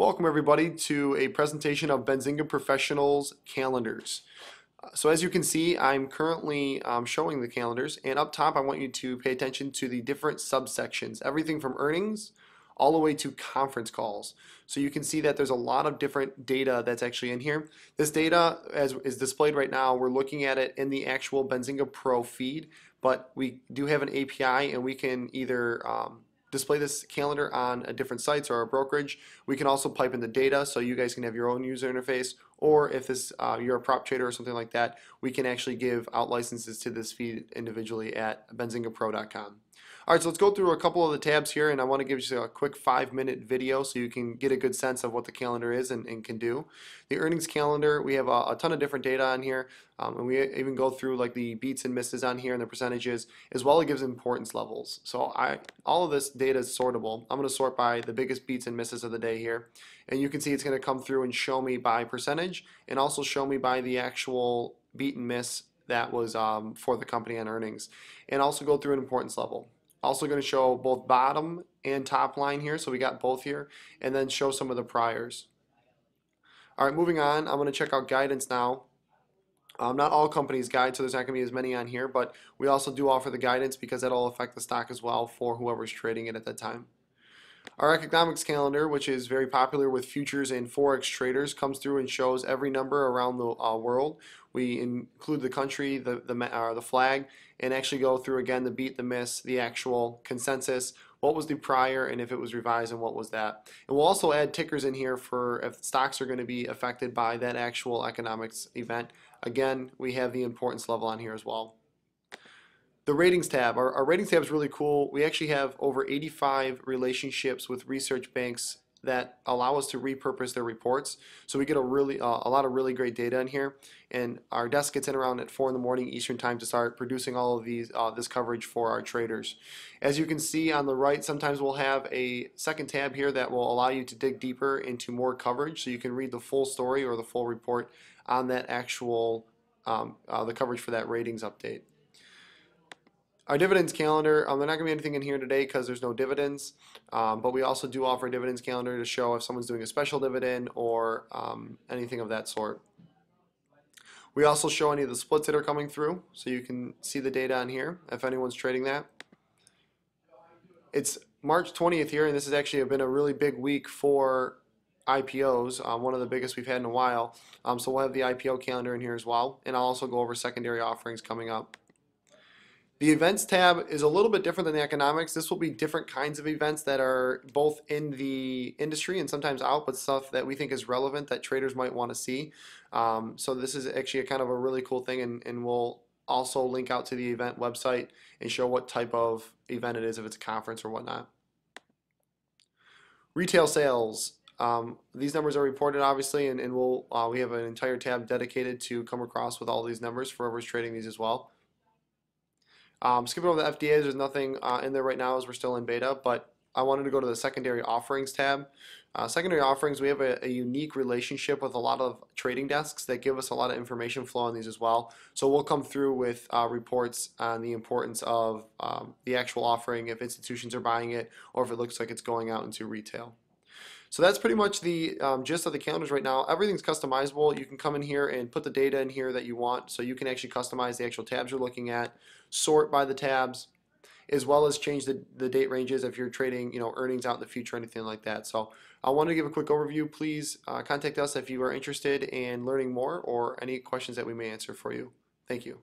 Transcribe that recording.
Welcome everybody to a presentation of Benzinga Professionals calendars. So as you can see, I'm currently showing the calendars, and up top I want you to pay attention to the different subsections, everything from earnings all the way to conference calls. So you can see that there's a lot of different data that's actually in here. This data, as is displayed right now, we're looking at it in the actual Benzinga Pro feed, but we do have an API and we can either display this calendar on a different sites or a brokerage. We can also pipe in the data so you guys can have your own user interface, or if this you're a prop trader or something like that, we can actually give out licenses to this feed individually at benzingapro.com. Alright, so let's go through a couple of the tabs here, and I want to give you a quick 5-minute video so you can get a good sense of what the calendar is and can do. The earnings calendar, we have a ton of different data on here, and we even go through like the beats and misses on here and the percentages, as well as it gives importance levels. So all of this data is sortable. I'm going to sort by the biggest beats and misses of the day here, and you can see it's going to come through and show me by percentage and also show me by the actual beat and miss that was for the company on earnings, and also go through an importance level. Also going to show both bottom and top line here, so we got both here, and then show some of the priors. Alright, moving on, I'm going to check out guidance now. Not all companies guide, so there's not going to be as many on here, but we also do offer the guidance because that'll affect the stock as well for whoever's trading it at that time. Our economics calendar, which is very popular with futures and forex traders, comes through and shows every number around the world. We include the country, the flag, and actually go through again the beat, the miss, the actual consensus, what was the prior, and if it was revised and what was that. And we'll also add tickers in here for if stocks are going to be affected by that actual economics event. Again, we have the importance level on here as well. The ratings tab, our ratings tab is really cool. We actually have over 85 relationships with research banks that allow us to repurpose their reports. So we get a lot of really great data in here, and our desk gets in around at 4 in the morning Eastern time to start producing all of this coverage for our traders. As you can see on the right, sometimes we'll have a second tab here that will allow you to dig deeper into more coverage, so you can read the full story or the full report on that actual the coverage for that ratings update. Our dividends calendar, they're not going to be anything in here today because there's no dividends, but we also do offer a dividends calendar to show if someone's doing a special dividend or anything of that sort. We also show any of the splits that are coming through, so you can see the data on here if anyone's trading that. It's March 20th here, and this has actually been a really big week for IPOs, one of the biggest we've had in a while. So we'll have the IPO calendar in here as well, and I'll also go over secondary offerings coming up. The events tab is a little bit different than the economics. This will be different kinds of events that are both in the industry and sometimes out, but stuff that we think is relevant that traders might want to see. So this is actually a kind of a really cool thing, and we'll also link out to the event website and show what type of event it is, if it's a conference or whatnot. Retail sales. These numbers are reported obviously, and we have an entire tab dedicated to come across with all these numbers for whoever's trading these as well. Skipping over the FDAs, there's nothing in there right now as we're still in beta, but I wanted to go to the secondary offerings tab. Secondary offerings, we have a unique relationship with a lot of trading desks that give us a lot of information flow on these as well. So we'll come through with reports on the importance of the actual offering, if institutions are buying it, or if it looks like it's going out into retail. So that's pretty much the gist of the calendars right now. Everything's customizable. You can come in here and put the data in here that you want, so you can actually customize the actual tabs you're looking at, sort by the tabs, as well as change the date ranges if you're trading earnings out in the future or anything like that. So I wanted to give a quick overview. Please contact us if you are interested in learning more or any questions that we may answer for you. Thank you.